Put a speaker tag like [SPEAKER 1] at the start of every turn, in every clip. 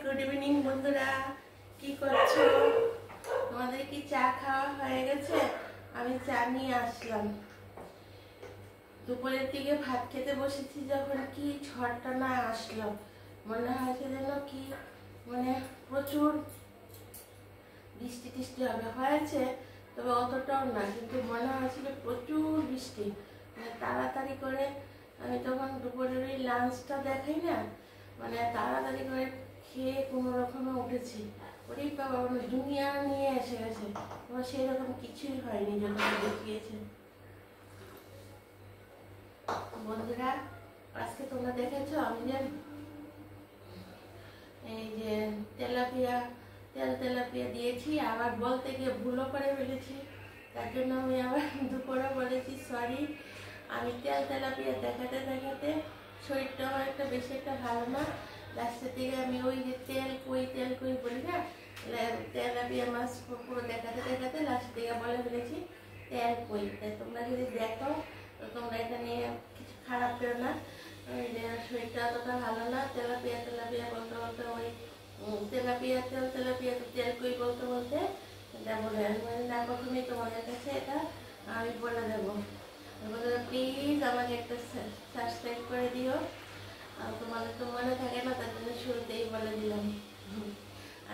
[SPEAKER 1] Good evening বন্ধুরা, কি করছো? তোমাদের কি চা খাওয়া হয়ে গেছে? আমি চা নিয়ে আসলাম। দুপুরের দিকে ভাত খেতে বসেছি যখন কি ঝড়টা না আসলো, মনে হয়েছে যেন কি মানে প্রচুর বৃষ্টি টিষ্টি হবে, হয়েছে তবে অতটাও না, কিন্তু মনে হয়েছিল প্রচুর বৃষ্টি। মানে তাড়াতাড়ি করে আমি তখন দুপুরের ওই লাঞ্চটা দেখাই না, মানে তাড়াতাড়ি করে খেয়ে কোনো রকমে উঠেছি। ওরে বাবা, মানে দুনিয়া নিয়ে এসে গেছে। তোমার সেই রকম কিছুই হয়নি যখন দেখিয়েছে। বন্ধুরা, আজকে তোমরা দেখেছো আমি যে এই যে তেলাপিয়া দিয়েছি, আবার বলতে গিয়ে ভুলও করে ফেলেছি। তার জন্য আমি আবার দুপুরে বলেছি সরি। আমি তেলাপিয়া দেখাতে দেখাতে শরীরটা আমার একটা বেশি একটা ভালো না। লাস্টের দিকে আমি ওই যে তেল কই বলি না, তেলাপিয়া মাছ পুরো দেখাতে দেখাতে লাস্টের দিকে বলে ফেলেছি তেল কই। তাই তোমরা যদি দেখো তো তোমরা এটা নিয়ে কিছু খারাপ পেও না। শরীরটা অতটা ভালো না। তেলাপিয়া বলতে বলতে ওই তেলাপিয়া তেল কই বলতে বলতে এটা বলে না, প্রথমেই তোমাদের কাছে এটা আমি বলে দেবো। প্লিজ আমাকে একটা সাবস্ক্রাইব করে দিও। তোমাদের তো মনে থাকে না, তার জন্য শুরুতেই বলে দিলাম।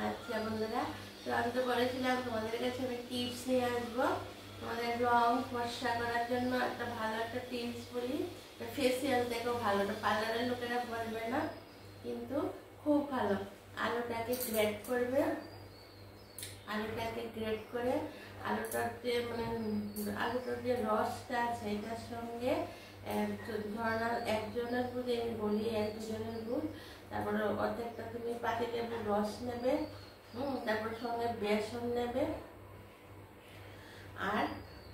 [SPEAKER 1] আচ্ছা বন্ধুরা, তো আমি তো বলেছিলাম তোমাদের কাছে আমি টিপস নিয়ে আসবো। তোমাদের রং ফর্সা করার জন্য একটা ভালো একটা টিপস বলি। ফেসিয়াল দেখো ভালো, পার্লারের লোকেরা বলবে না, কিন্তু খুব ভালো। আলুটাকে গ্রেট করে আলুটার যে মানে আলুটার যে রসটা আছে এটার সঙ্গে ধরনের একজনের দুধ আমি বলি, এক দুজনের দুধ, তারপরে অর্ধেকটা তুমি পাতিলেবুর রস নেবে, তারপর সঙ্গে বেসন নেবে আর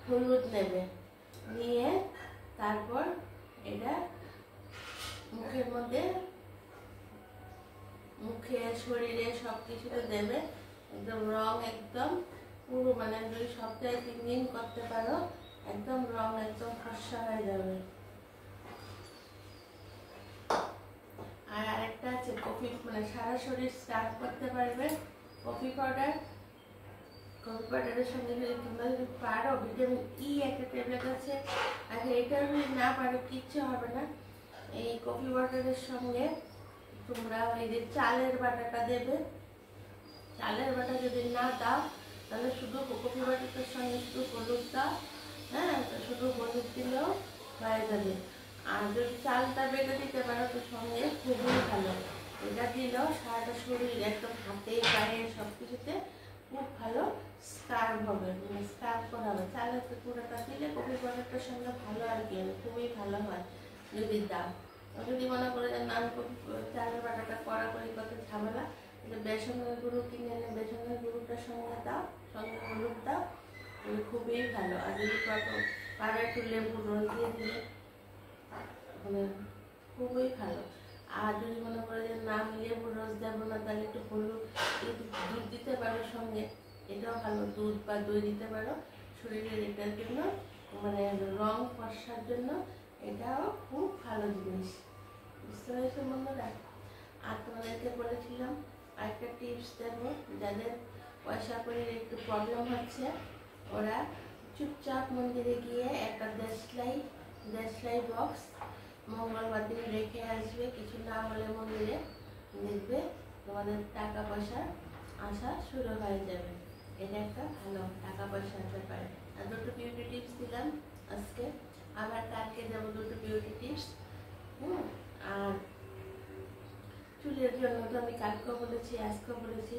[SPEAKER 1] হলুদ নেবে, নিয়ে তারপর এটা মুখের মধ্যে মুখে শরীরে সব কিছুতে দেবে। একদম রং একদম পুরো মানে যদি সপ্তাহে 3 দিন করতে পারো একদম রং একদম ফর্সা হয়ে যাবে। আর আরেকটা আছে কফি, মানে সারা শরীর স্ক্রাব করতে পারবে কফি পাউডারের সঙ্গে যদি তোমরা যদি পারো ভিটামিন ই একটা ট্যাবলেট আছে। আর এটা যদি না পারো কিচ্ছু হবে না, এই কফি পাউডারের সঙ্গে তোমরা ওই যে চালের বাটাটা দেবে। চালের বাটা যদি না দাও তাহলে শুধু কফি পাউডারের সঙ্গে শুধু হলুদ দাও, হ্যাঁ, শুধু হলুদ দিলেও হয়ে যাবে। আর যদি চালটা বেটে দিতে পারো তো সঙ্গে খুবই ভালো। এটা দিলেও সারাটা শরীর একদম হাতে পায়ে সব কিছুতে খুব ভালো স্কার্ব হবে, মানে স্কার্ব করা হবে। চালের পুরোটা দিলে কফি পাউডারটার সঙ্গে ভালো আর কি খুবই ভালো হয় যদি দাও। যদি মনে করে যে না আমি চালের বাটাটা করা করি কত ঝামেলা, বেসনের গুঁড়ো কিনে এনে বেসনের গুঁড়োটার সঙ্গে দাও, সঙ্গে হলুদ দাও, খুবই ভালো। আর যদি পারো একটু লেবুর রস দিয়ে দিলে মানে খুবই ভালো। আর যদি মনে করে যে না আমি লেবুর রস দেবো না, তাহলে একটু হলুদ দুধ দিতে পারো সঙ্গে, এটাও ভালো। দুধ বা দই দিতে পারো শরীরের এটার জন্য, মানে রং ফর্সার জন্য এটাও খুব ভালো জিনিস। বুঝতে পেরেছো বন্ধুরা? আর তোমাদেরকে বলেছিলাম আরেকটা টিপস দেবো, যাদের পয়সা করে একটু প্রবলেম হচ্ছে ওরা চুপচাপ মন্দিরে গিয়ে একটা দেশলাই বক্স মঙ্গলবার দিন রেখে আসবে। কিছু না হলে মন্দিরে দেখবে তোমাদের টাকা পয়সা আসা শুরু হয়ে যাবে। এটা একটা ভালো টাকা পয়সার ব্যাপারে। আর দুটো বিউটি টিপস দিলাম আজকে, আবার কালকে দেবো দুটো বিউটি টিপস। আর চুলের জন্য তো আমি কালকেও বলেছি আজকেও বলেছি,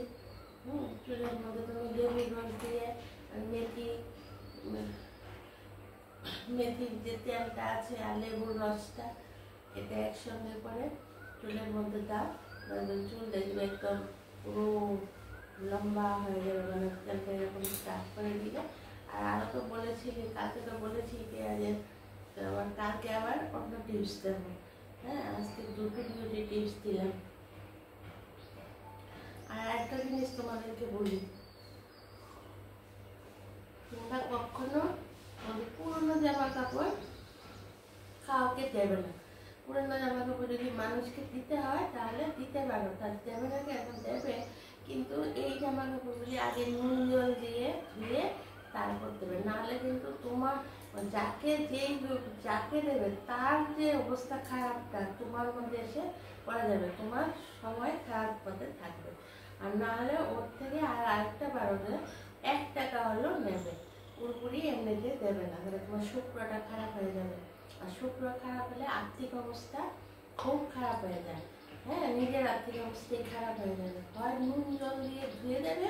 [SPEAKER 1] চুলের মধ্যে তুমি লেবু রস দিয়ে মেথির যে তেলটা আছে আর লেবুর রসটা এটা একসঙ্গে করে চুলের মধ্যে দাও, চুল দেখবে একদম পুরো লম্বা হয়ে যাবে, মানে তেলটা এরকম স্টার্ট করে দিলে। আর আরও তো বলেছি, কালকে তো বলেছি পেঁয়াজের, তো আবার কালকে আবার অন্য টিপস দেবো। হ্যাঁ, আজকে দুটো বিউটি টিপস দিলাম। আর একটা জিনিস তোমাদেরকে বলি, তোমরা কখনো পুরোনো জামা কাপড় কাউকে দেবে না। পুরনো জামা কাপড় যদি মানুষকে দিতে হয় তাহলে দিতে পারো, তার দেবে না কেন, দেবে, কিন্তু এই জামা কাপড়গুলি আগে নুন জল দিয়ে ধুয়ে তারপর দেবে, নাহলে কিন্তু তোমার যাকে দেবে তার যে অবস্থা খারাপটা তোমার মধ্যে এসে পড়া যাবে, তোমার সময় খারাপ পথে থাকবে। আর নাহলে ওর থেকে আর আরেকটা বারো 1 টাকা হলেও নেবে, পুরোপুরি এমনিতে দেবে না, তাহলে তোমার শুক্রটা খারাপ হয়ে যাবে। আর শুক্র খারাপ হলে আর্থিক অবস্থা খুব খারাপ হয়ে যায়। হ্যাঁ, নিজের আর্থিক অবস্থাই খারাপ হয়ে যাবে। হয় নুন জল দিয়ে ধুয়ে দেবে,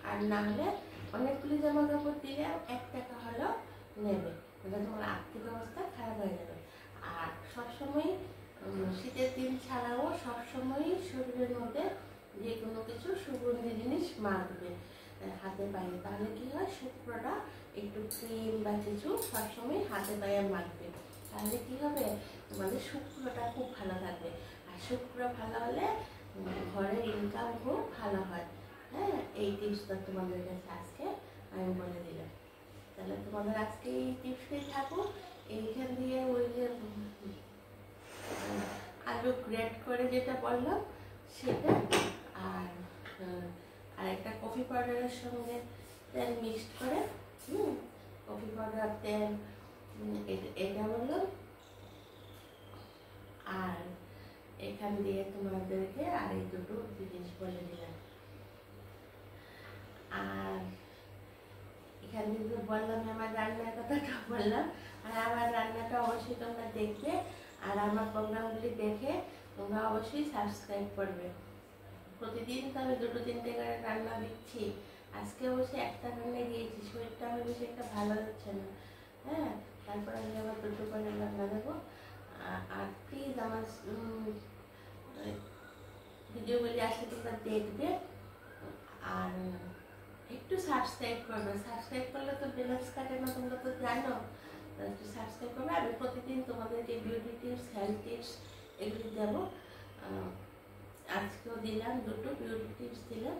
[SPEAKER 1] আর না হলে অনেকগুলি জামা কাপড় দিলে 1 টাকা হলেও নেবে, তাহলে তোমার আর্থিক অবস্থা খারাপ হয়ে যাবে। আর সবসময় শীতের দিন ছাড়াও সবসময়ই শরীরের মধ্যে যে কোনো কিছু সুগন্ধি জিনিস মাখবে হাতে পায়ে, তাহলে কি হয়, শুক্রটা একটু ক্রিম বা কিছু সবসময় হাতে পায়ে মাখবে, তাহলে কি হবে, তোমাদের শুক্রটা খুব ভালো থাকবে। আর শুক্র ভালো হলে ঘরের ইনকাম খুব ভালো হয়। হ্যাঁ, এই টিপসটা তোমাদের কাছে আজকে আমি বলে দিলাম। তাহলে তোমাদের আজকে এই টিপসটাই থাকুক। এইখান দিয়ে ওই যে আলু গ্রেট করে যেটা বললাম সেটা, আর একটা কফি পাউডারের সঙ্গে তেল মিক্সড করে, কফি পাউডার তেল, এটা বললাম। আর এখান দিয়ে তোমাদেরকে আর এই দুটো জিনিস বলে দিলাম। আর এখান থেকে বললাম আমার রান্নার কথাটা বললাম, আর আমার রান্নাটা অবশ্যই তোমরা দেখবে, আর আমার প্রোগ্রামগুলি দেখে তোমরা অবশ্যই সাবস্ক্রাইব করবে। প্রতিদিন তো আমি 2-3টে করে রান্না দিচ্ছি, আজকে অবশ্যই একটা রান্না দিয়েছি, শরীরটা আমার বেশি একটা ভালো হচ্ছে না। হ্যাঁ, তারপর আমি আবার 2টো করে রান্না দেবো। আর প্লিজ আমার ভিডিওগুলি আসলে তোমরা দেখবে, আর একটু সাবস্ক্রাইব করবে, সাবস্ক্রাইব করলে তো ব্যালেন্স কাটে না, তোমরা তো জানো, একটু সাবস্ক্রাইব করবে। আমি প্রতিদিন তোমাদেরকে বিউটি টিপস, হেলথ টিপস এগুলি দেবো। আজকেও দিলাম 2টো বিউটি টিপস দিলাম।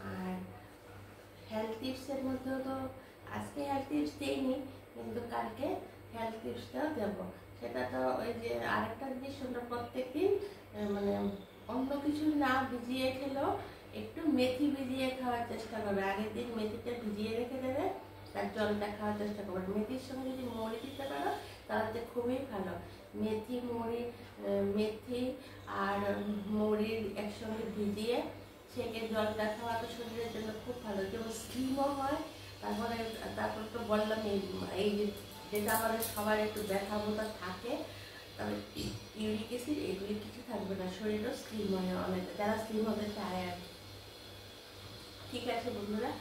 [SPEAKER 1] আর হেলথ টিপসের মধ্যেও তো আজকে হেলথ টিপস দিইনি, কিন্তু কালকে হেলথ টিপসটাও দেবো। সেটা তো ওই যে আরেকটা জিনিস, তোমরা প্রত্যেকদিন মানে অন্য কিছু না ভিজিয়ে খেলেও একটু মেথি ভিজিয়ে খাওয়ার চেষ্টা করবে। আগের দিন মেথিটা ভিজিয়ে রেখে দেবে, তার জলটা খাওয়ার চেষ্টা করবে। মেথির সঙ্গে যদি মুড়ি দিতে পারো তাহলে খুবই ভালো। মেথি আর মুড়ির একসঙ্গে ভিজিয়ে সেকে জলটা খাওয়া তো শরীরের জন্য খুব ভালো, যেমন স্লিমও হয়। তারপর তো বললাম এই যেটা আমাদের সবার একটু ব্যথা বোধা থাকে, তবে ইউরিক অ্যাসিড এগুলি কিছু থাকবে না, শরীরও স্লিম হয় অনেক, যারা স্লিম হতে চায় আর। ঠিক আছে বন্ধুরা,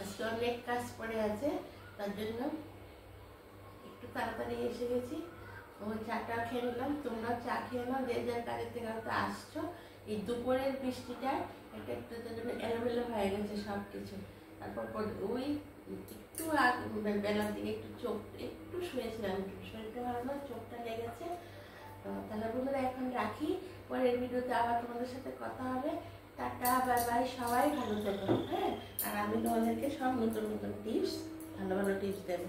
[SPEAKER 1] আজকে অনেক কাজ পড়ে আছে, তার জন্য একটু তাড়াতাড়ি এসে গেছি। ওই চাটা খেয়ে নিলাম, তোমরাও চা খেয়ে নাও, যে যার কাজের থেকে হয়তো আসছো। এই দুপুরের বৃষ্টিটা একটা একটু এলোমেলো হয়ে গেছে সব কিছু। তারপর ওই একটু বেলার দিকে একটু শুয়েছিলাম, শরীরটা ভালো না, চোখটা লেগেছে। তাহলে বন্ধুরা এখন রাখি, পরের ভিডিওতে আবার তোমাদের সাথে কথা হবে। টাটা, বাই বাই, সবাই ভালো থেকো। হ্যাঁ, আর আমি তোমাদেরকে সব নতুন নতুন টিপস, ভালো ভালো টিপস দেবো।